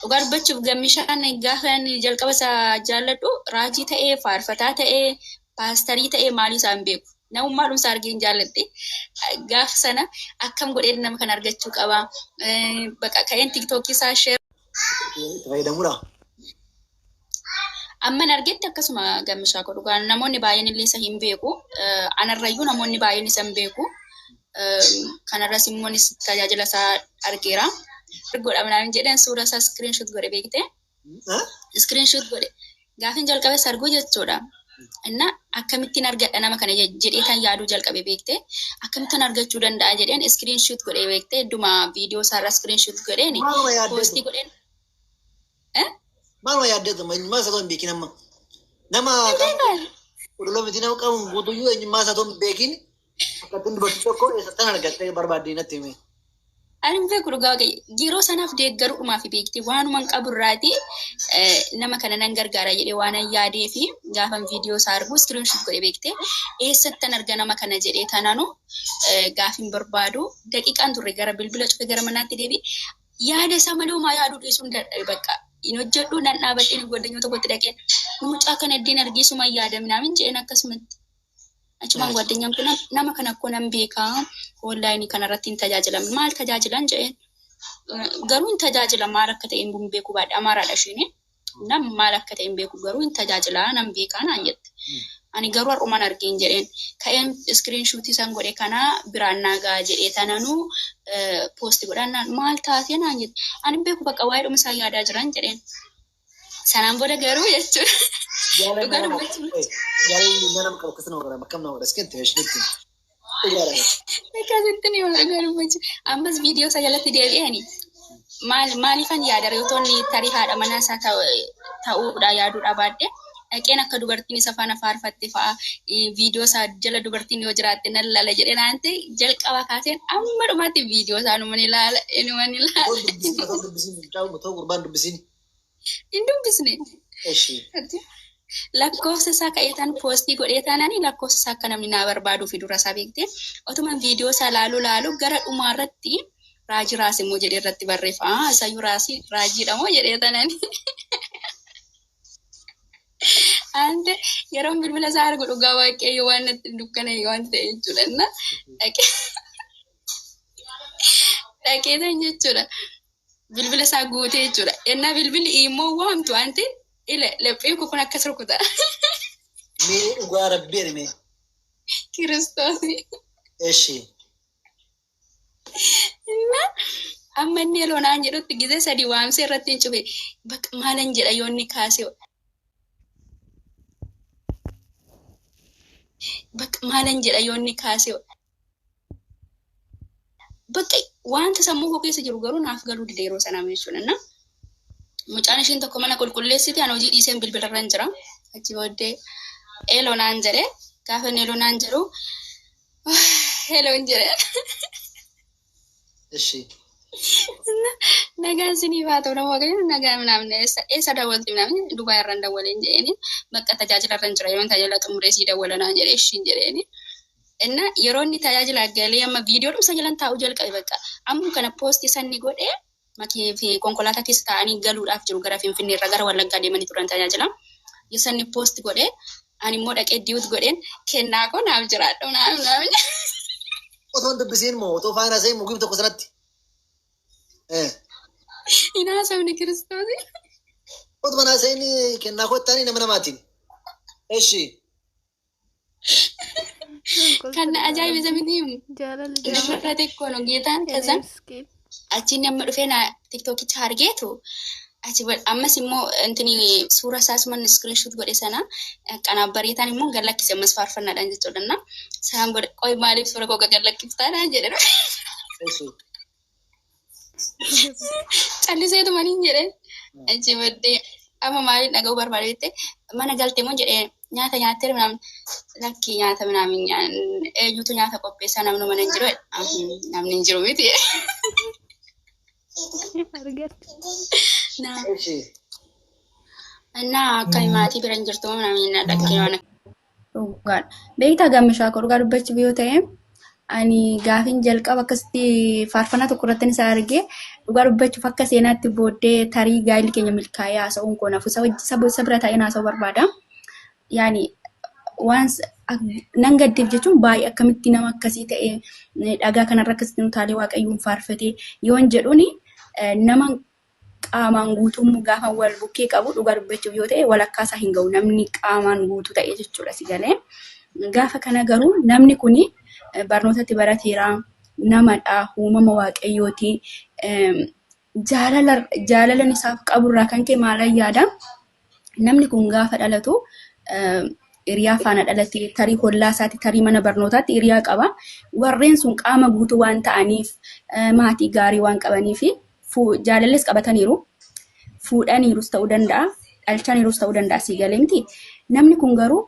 dhugaa dubbachuuf gammishaan gaafan jalqaba isaa jaalladhu raajii ta'ee faarfataa ta'ee paastarii ta'ee maalii isaan beeku namummaa dhumsa argeen jaalladhe gaaf sana akkam godhee nama kan argachuu qaba baqa ka'een tiktookii isaa share fayyadamudha. amman argetti akkasuma gammishaa ko dhugaa namoonni baay'een illee isa hin beeku anarrayyuu namoonni baay'een isa hin beeku kanarras immoo tajaajila isaa argeera godha minaamin jedhan suura isaa screenshot godhe beekte screenshot godhe gaafin jalqabe sarguu jechuudha inna akkamittiin argadha nama kana jedhee tan yaaduu jalqabe beekte akkamittiin argachuu danda'a jedheen screenshot godhe beekte duma viidiyoo isaa irra screenshot godheen poostii godheen maaluma yaaddeetu eenyummaa isaa ta'uu hin beekin amma nama qulqullumti nama qabu guutuyyuu eenyummaa isaa ta'uu hin beekin akkattiin dubartii tokko eessattan argattee barbaaddee natti hime. Ani beeku dhugaa yeroo sanaaf deeggaruudhumaaf beekti waanuman qaburraati nama kana nan gargaara jedhee waan yaadee fi gaafan viidiyoo isaa argu screenshot godhe beekte eessattan arga nama kana jedhee tananu gaafin barbaadu daqiiqaan turre gara bilbila cufe gara manaatti deebi yaada isaa malee homaa yaaduu dhiisuun dadhabe bakka in hojjedhu nan dhaabadheen goddanyoota tokkotti dhaqeen mucaa kana iddiin argiisuma yaada minaamin jedheen akkasumatti achumaan goddanyoon kun nama kana akkoo nan beekaa online kanarratti hin tajaajilamne maal tajaajilan jedheen garuu hin tajaajila maal akka ta'e hin beeku baadha amaaraadha isheen nam maal akka ta'e hin beeku garuu hin tajaajila nan beekaa naan jette ani garuu har'umaan argeen jedheen ka'een screenshot isaan godhe kana biraan naagaa jedhee tananu post godhannaan maal taatee naan jette ani beeku bakka waa'ee dhuma isaa yaadaa jiran jedheen sanaan booda garuu jechuudha. Jaalalli nama qabu akkasuma gara bakkam nama dhaskatti hashnitti. Akkasitti ni wal garuu ammas viidiyoo isaa jalatti deebi'anii maaliifan yaada reetoonni tarii haadha manaa isaa ta'uudha yaaduudha baadde dhaqeen akka dubartiin isa faana faarfatte fa'a viidiyoo isaa jala dubartiin yoo jiraatte nan lala jedhee naante jalqaba kaaseen amma dhumaatti viidiyoo isaa numan ilaala inuman ilaala. Gurbaan dubbisiin. Hin dubbisne. Lakkoofsa isaa ka'eetaan poostii godhee taananii lakkoofsa isaa akka namni naa barbaaduu fi dura isaa beekte otuman viidiyoo isaa laalu gara dhumaarratti raajii raasii immoo jedhee irratti barreeffama isayyuu raajiidha moo jedhee taananii. Ante yeroo bilbila isaa argu dhugaa waaqayyo waan natti dukkana waan ta'e jechuudha inna dhaqeetan jechuudha bilbila isaa guutee jechuudha innaa bilbilli immoo waamtu ante lephee kun akkas rukuta. Mee dhugaa rabbii mee. Kiristoosi. Eshi. Inna amma inni loonaan jedhutti gizee sadii waamsee irratti hin cufe bakka maalan jedha yoonni kaasee. Bakka maalan jedha yoonni kaasee. Bakka wanta sammuu koo keessa jiru garuu naaf galuu dide yeroo sanaa jechuudha. Mucaan ishiin tokko mana qulqulleessiti ani hojii dhiiseen bilbilarra hin jira. Achi booddee eeloonaan jedhee gaafa eeloonaan jedhu eeloon jedhee. Eshi. Nagaan siniif haa ta'u nama waaqayyo nagaa minamne eessa daawwalti minamne Dubaay irra hin dawwaleen jedheeni bakka tajaajila irra hin jira yoo tajaajila xumuree sii dawwalanaa jedhee ishiin jedheeni. Inna yeroo inni tajaajila galee amma viidiyoo dhumsa jalan taa'uu jalqabe bakka amma kana poostii sanni godhee makee fi konkolaataa keessa taa'anii galuudhaaf jiru gara Finfinnee irra gara Wallaggaa deemanii turan tajaajila. Sanni poostii godhee ani immoo dhaqee diiwut godheen kennaa koo naaf jiraadhu naaf. Otoo dubbisiin moo otoo faana seen mugii tokko sanatti. Inaa sabni Kiristoosi. Otoo faana seen kennaa koo ittaanii nama namaatiin. Eshi. Kan ajaa'ibsa miti dubarra xiqqoo no geetaan kasan achi nama dhufee na tiktokicha argeetu achi ammas immoo intini suura isaas man screenshot godhe sana qanaabbareetaan immoo gallakkise ammas faarfannaadhaan jechuudha. Isaan godhe qoy maaliif suura koo gallakkiftaadhaan jedhe. Calliseetu maniin jedhe achi booddee amma maaliif dhaga'uu barbaade jettee mana galtee moo jedhee nyaata nyaattee minaamin lakkii nyaata minaamin eenyutu nyaata qopheessaa namni mana hin jiru namni hin jiru miti. Naa akka maatii bira hin jirtu minaamin lakkii waan dhugaadha. Beektaa gammishaa koo dhugaa dubbachuuf yoo ta'e ani gaafin jalqaba akkasitti faarfannaa tokko irratti isa argee dhugaa dubbachuuf akka seenaatti booddee tarii gaayilli keenya milkaa'ee haasa'uun koo nafu isa bira taa'ee haasa'uu barbaada. Yaani waan nan gaddeef jechuun baay'ee akkamitti nama akkasii ta'e dhagaa kanarra akkasitti utaalee waaqayyoon faarfatee yoon jedhuuni nama qaamaan guutummaa gaafa wal bukkee qabu dhugaa dubbachuuf yoo ta'e walakkaasaa hin ga'u namni qaamaan guutuu ta'e jechuudha si galee. Gaafa kana garuu namni kuni barnootatti barateera namadha uumama waaqayyooti jaalalan isaaf qaburraa kan kee maalan yaada namni kun gaafa dhalatu hiriyaa faana dhalatee tarii hollaa isaati tarii mana barnootaatti hiriyaa qaba warreen sun qaama guutuu waan ta'aniif maatii gaarii waan qabaniif jaalalles qabataniiru fuudhaniirus ta'uu danda'a dhalchaniirus ta'uu danda'a si galee miti namni kun garuu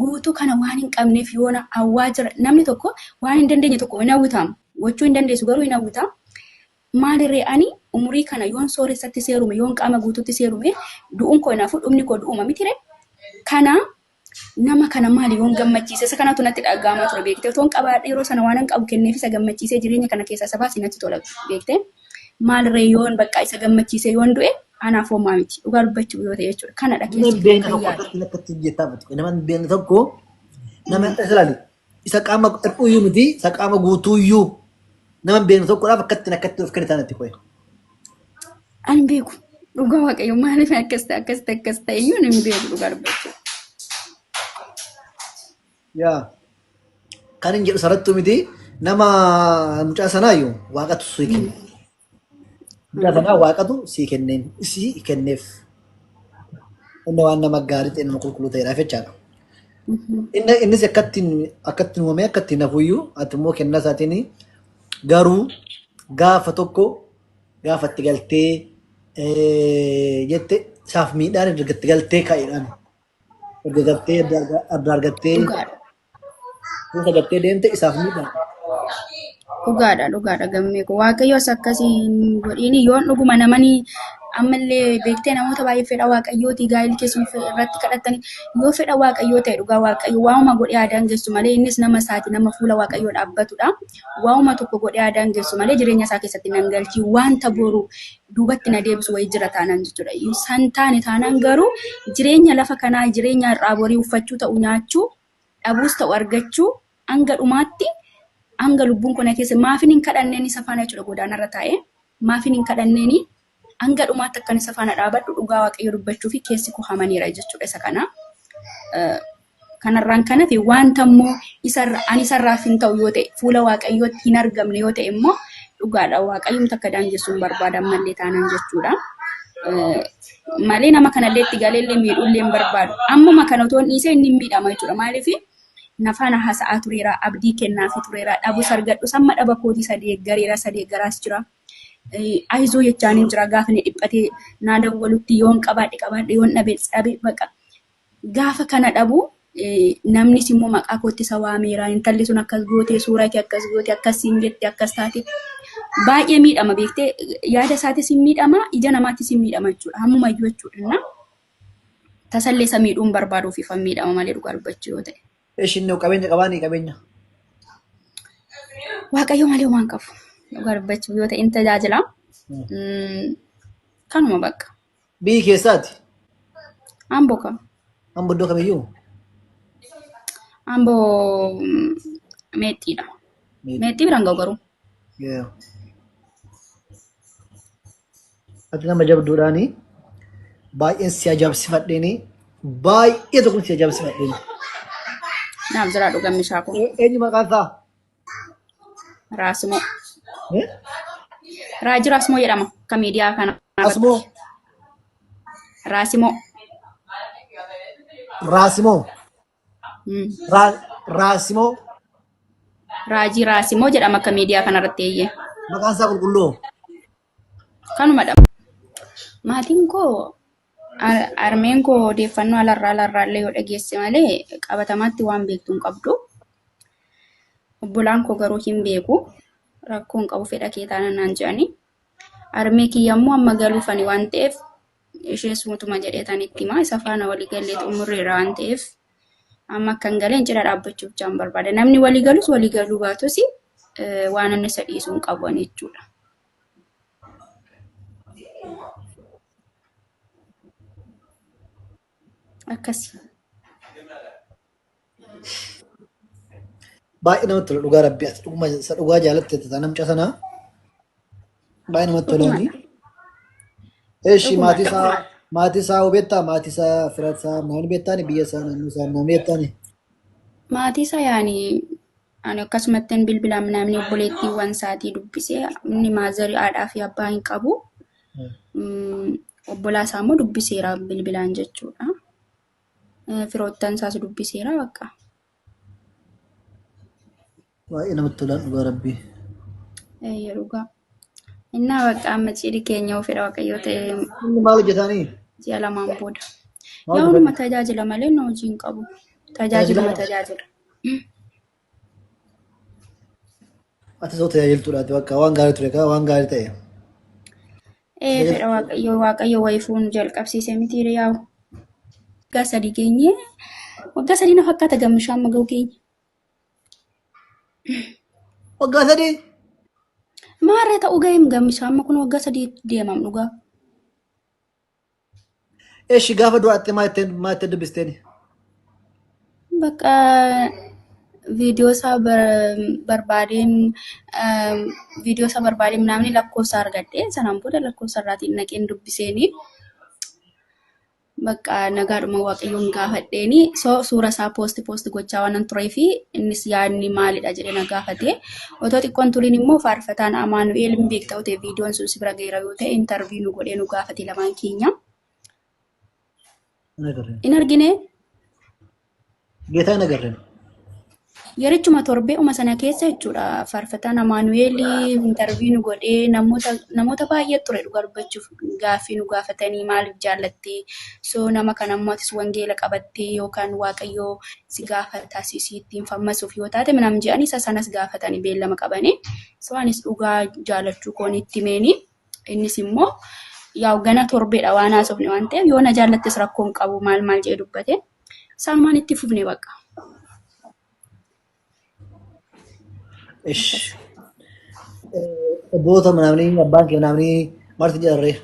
guutuu kana waan hin qabneef yoona hawwaa jira namni tokko waan hin dandeenye tokko hin hawwitamu gochuu hin dandeessu garuu hin hawwitamu maalirree ani umurii kana yoon sooressatti seerume yoon qaama guutuutti seerume du'uun koo hinaafu dhumni koo du'uma mitire kana nama kana maali yoon gammachiise isa kanatu natti dhaga'amaa ture beekte otoon qabaadhe yeroo sana waan hin qabu kenneef isa gammachiisee jireenya kana keessaa sabaas natti tola beekte maalirree yoon bakka isa gammachiisee yoon du'e anaaf homaa miti dhugaa dubbachuu yoo ta'e jechuudha kanadha keessatti nama beekna tokko nama ilaali isa qaama hir'uuyyuu miti isa qaama guutuuyyuu nama beekna tokkodhaaf akkatti of kennitanatti qoye. Ani beeku dhugaa waaqayyo maaliif akkas ta'e iyyuu hin beeku dhugaa dubbachuu. Yaa kan hin jedhu sarattuu miti nama mucaa sanaayyuu waaqatu sii kenne. Mucaa sanaa waaqatu sii kenneen sii kenneef. Inni waan nama gaarii ta'e nama qulqulluu ta'edhaaf jechaadha. Innis akkattiin uumamee akkattiin hafuuyyuu ati immoo kennaa isaatiin garuu gaafa tokko gaafa itti galtee jette isaaf miidhaan erga itti galtee ka'eedhaan erga galtee adda argattee keessa galtee deemte isaaf miidhaan. Dhugaadha gammee ko waaqayyoos akkasiin godhiin yoon dhuguma namanii ammallee beektee namoota baay'ee fedha waaqayyooti gaa'illi keessuun irratti kadhatanii yoo fedha waaqayyoo ta'e dhugaa waaqayyo waa'uma godhee aadaan geessu malee innis nama isaati nama fuula waaqayyoo dhaabbatudha waa'uma tokko godhee aadaan geessu malee jireenya isaa keessatti nan galchii wanta boru duubatti na deebisu wayii jira taanaan jechuudha san taane taanaan garuu jireenya lafa kanaa jireenya har'aa borii uffachuu ta'u nyaachuu dhabuus ta'u argachuu hanga dhumaatti hanga lubbuun kana keessa maafin hin kadhanneen isa faana jechuudha godaanarra taa'ee maafin hin kadhanneen hanga dhumaatti akkan isa faana dhaabadhu dhugaa waaqayyo dubbachuu fi keessi koo hamaniira jechuudha isa kana. Kanarraan kanafi wanta immoo ani isarraaf hin ta'u yoo ta'e fuula waaqayyootti hin argamne yoo ta'e immoo dhugaadha waaqayyoon takka daangessuun barbaadan mallee taanaan jechuudha. Malee nama kanallee itti galeellee miidhullee hin barbaadu. Ammuma kana otoo dhiisee inni miidhama jechuudha. Maaliif nafana haasa'aa tureera abdii kennaafi tureera dhabus argadhu samma dhaba kootii sadee garaas jira. Aizoo jechaan jira gaafa ni dhiphatee naa dawwalutti yoon qabaadhe yoon dhabe baqa gaafa kana dhabu namnis immoo maqaa kootti isa waameera intalli sun akkas gootee suuraa kee akkas gootee akkasiin jettee akkas taate baay'ee miidhama beektee yaada isaatis hin miidhama ija namaattis hin miidhama jechuudha hammuma iyyuu jechuudha tasallee isa miidhuun barbaaduuf ifan miidhama malee dhugaa dubbachuu yoo ta'e. Ishiin qabeenya qabaanii qabeenya. Waaqayyo malee waan qabu. Dhugaa dubbachuu yoo ta'e in tajaajila. Kanuma bakka. Biyyi keessaati? Amboo kam? Amboo iddoo kamiyyuu? Amboo meexxiidha. Meexxii biraan ga'u garuu. Ati nama jabduudhaani baay'een si ajaa'ibsifadheeni baay'ee tokko si ajaa'ibsifadheeni. Naaf jira dhugan mishaa kun. Eenyu maqaan isaa? Raasmoo. Raajii Raasmoo jedhama akka miidiyaa kana. Raasmoo. Raasmoo. Raasmoo. Raasmoo. Raajii Raasmoo jedhama akka miidiyaa kanarratti eeyyee. Maqaan isaa qulqulluu. Kanumadha. Maatiin koo armeen koo odeeffannoo alarraallee yoo dhageesse malee qabatamaatti waan beektu hin qabdu. Obbolaan koo garuu hin beeku. Rakkoon qabu fedha kee taanaan naan jedhani. Armee kiyyammoo amma galuufani waan ta'eef ishee sumutuma jedheetanitti himaa isa faana walii gallee xumurreera waan ta'eef amma kan galeen cidha dhaabbachuuf jaan barbaada. Namni walii galus walii galuu baatus waan inni isa dhiisuu hin qabu jechuudha. Akkasi. Baay'ee namatti tola dhugaa rabbii ati dhuguma isa dhugaa jaalatte taata namca sanaa baay'ee namatti tolanii. Eeshi maatii isaa hubeettaa maatii isaa fira isaa namni beektaani biyya isaa naannoo isaa namni beektaani. Maatii isaa yaani ani akkasumatti bilbilaan namni obboleettiiwwan isaatii dubbisee inni maazarii haadhaa fi abbaa hin qabu. Obbolaa isaa immoo dubbiseera bilbilaan jechuudha. Firoottan isaas dubbiseera bakka. Baay'ee namatti tolaan dhugaa rabbii. Dhugaa. Innaa bakka amma cidhi keenya ofirra waaqayyoo ta'e Inni maal hojjetanii? ji'a lamaan booda. Yaa'uma tajaajila malee na hojii hin qabu. Tajaajiluma tajaajila. Ati soo tajaajiltuudhaati bakka waan gaarii ture kaa waan gaarii ta'e. Fedha waaqayyo wayifuun jalqabsiise miti yaa'u. Waggaa sadii keenye waggaa sadii na fakkaata gammishaan maga'u keenya. Waggaa sadii? Maarree ta'uu ga'eem gammishaan kun waggaa sadii deemam dhugaa. Eeshi gaafa duraatti maa ittiin dubbisteeni? Bakka viidiyoo isaa barbaadeen namni lakkoofsa argadhee sanaan booda lakkoofsa irraatiin naqeen dubbiseeni. Bakka nagaadhuma waaqayyoon gaafadheeni suura isaa poosti gochaa waan turee fi innis yaadni maalidha jedhee na gaafate. Otoo xiqqoon turiin immoo faarfataan Amaanu'eel hin beektaa ta'e viidiyoon sun si bira geera yoo ta'e intarviyu nu godhee nu gaafate lamaan keenya. In argine? Geetaa hin agarreen. Yerichuma torbee'uma sana keessa jechuudha faarfataan Amaanu'eel intarviyu nu godhee namoota baay'ee ture dhugaa dubbachuuf gaaffii nu gaafatanii maaliif jaallattee soo nama kana immoo atis wangeela qabattee yookaan waaqayyoo si gaafata si ittiin fammasuuf yoo taate minam jedhanii isa sanas gaafatanii beellama qabanii soo anis dhugaa jaallachuu koon itti meeni innis immoo yaa gana torbeedha waan haasofne waan ta'eef yoo na jaallattes rakkoon qabu maal jedhee dubbate saamaan itti fufne bakka. Ish. Obboota namni abbaan kee namni marti jaarree.